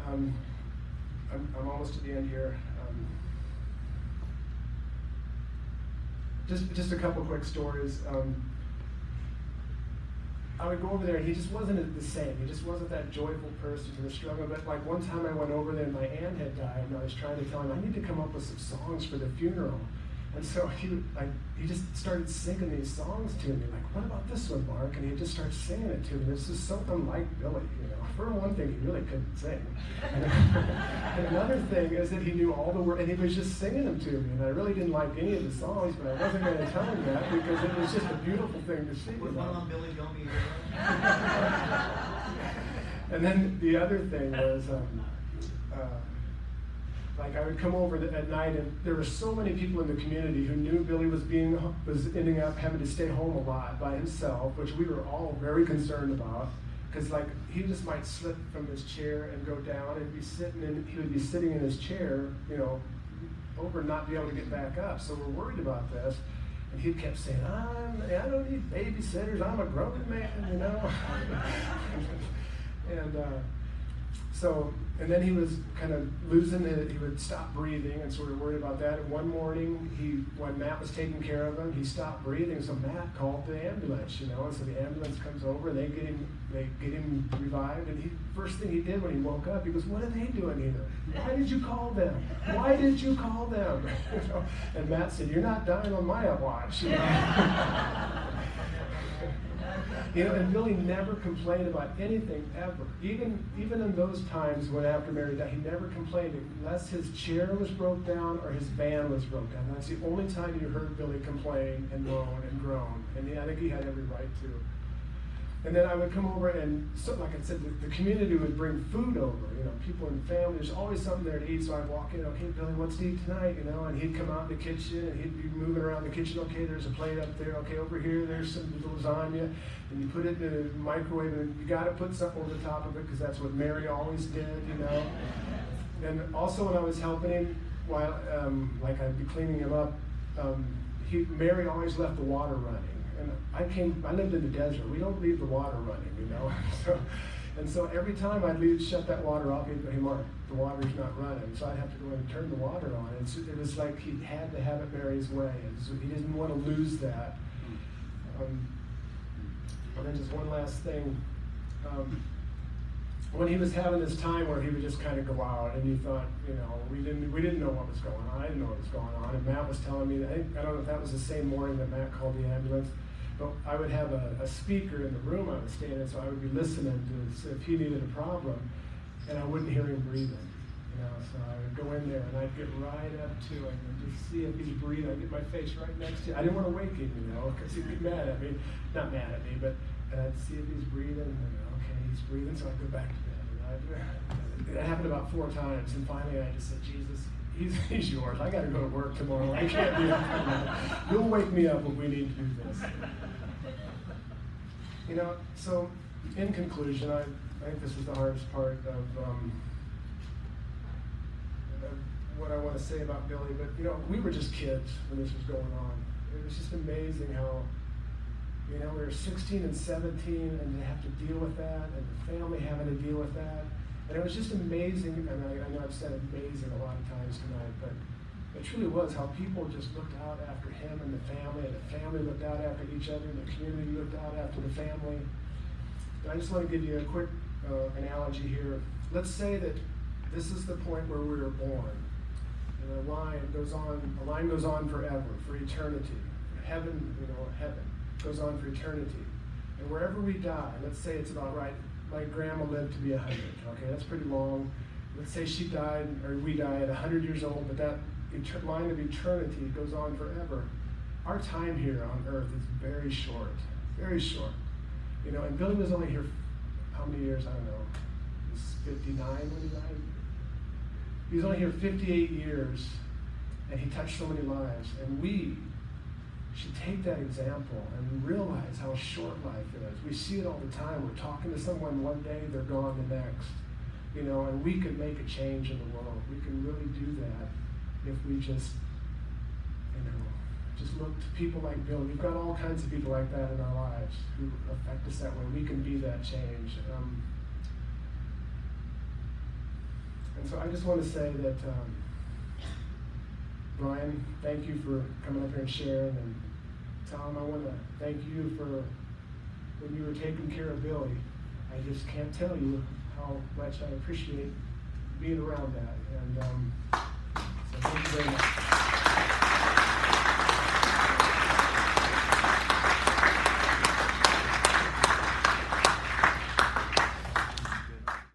I'm almost at the end here. Just a couple quick stories. I would go over there, and he just wasn't the same. He just wasn't that joyful person to the struggle. But like one time I went over there, and my aunt had died, and I was trying to tell him, I need to come up with some songs for the funeral. And so he just started singing these songs to me, like, what about this one, Mark? And he just started singing it to me. This is so unlike Billy, you know. For one thing, he really couldn't sing. And another thing is that he knew all the words, and he was just singing them to me. And I really didn't like any of the songs, but I wasn't going to tell him that because it was just a beautiful thing to sing about. One on Billy, don't be And then the other thing was, like I would come over at night, and there were so many people in the community who knew Billy was ending up having to stay home a lot by himself, which we were all very concerned about, because like he just might slip from his chair and go down and he would be sitting in his chair, you know, over and not be able to get back up. So we're worried about this. And he kept saying, I don't need babysitters, I'm a grown man, you know. And then he was kind of losing it, he would stop breathing, and so we were worried about that. And one morning, when Matt was taking care of him, he stopped breathing, so Matt called the ambulance, you know, and so the ambulance comes over, they get him revived, and first thing he did when he woke up, he goes, what are they doing here? Why did you call them? Why did you call them? You know? And Matt said, you're not dying on my watch, you know. You know, and Billy never complained about anything ever. Even in those times when after Mary died, he never complained unless his chair was broke down or his van was broke down. That's the only time you heard Billy complain and moan and groan. And I think he had every right to. And then I would come over, and so, like I said, the community would bring food over. You know, people in the family. There's always something there to eat. So I'd walk in. Okay, Billy, what's to eat tonight? You know, and he'd come out in the kitchen, and he'd be moving around the kitchen. Okay, there's a plate up there. Okay, over here, there's some lasagna, and you put it in the microwave, and you got to put something over the top of it because that's what Mary always did. You know. And also when I was helping him, while like I'd be cleaning him up, Mary always left the water running. And I lived in the desert. We don't leave the water running, you know. So every time I'd shut that water off, he'd go, hey Mark, the water's not running. So I'd have to go in and turn the water on. It was like he had to have it Mary's way. So he didn't want to lose that. And then just one last thing. When he was having this time where he would just kind of go out, and you thought, you know, we didn't know what was going on. I didn't know what was going on. And Matt was telling me, I don't know if that was the same morning that Matt called the ambulance. But I would have a speaker in the room I was staying in, so I would be listening to see if he needed a problem, and I wouldn't hear him breathing. You know, so I would go in there and I'd get right up to him and just see if he's breathing. I'd get my face right next to him. I didn't want to wake him, you know, because he'd be mad at me. Not mad at me, but I'd see if he's breathing, and okay, he's breathing, so I'd go back to bed. And it happened about 4 times, and finally I just said, Jesus, he's yours. I got to go to work tomorrow. I can't be up tonight. You'll wake me up when we need to do this. You know, so in conclusion, I think this is the hardest part of what I want to say about Billy. But you know, we were just kids when this was going on. It was just amazing how, you know, we were 16 and 17, and to have to deal with that, and the family having to deal with that. And it was just amazing, and I know I've said amazing a lot of times tonight, but it truly was how people just looked out after him and the family looked out after each other, and the community looked out after the family. And I just want to give you a quick analogy here. Let's say that this is the point where we were born, and a line goes on forever, for eternity. Heaven goes on for eternity. And wherever we die, let's say it's about right, my grandma lived to be 100, okay, that's pretty long. Let's say she died, or we died at 100 years old, but that line of eternity goes on forever. Our time here on earth is very short, very short. You know, and Billy was only here, how many years, I don't know, he was 59 when he died? He was only here 58 years, and he touched so many lives, and we should take that example and realize how short life is. We see it all the time. We're talking to someone one day, they're gone the next. You know, and we could make a change in the world. We can really do that if we just, you know, just look to people like Bill. We've got all kinds of people like that in our lives who affect us that way. We can be that change. And so I just want to say that, Brian, thank you for coming up here and sharing. And Tom, I want to thank you for when you were taking care of Billy. I just can't tell you how much I appreciate being around that. And so thank you very much.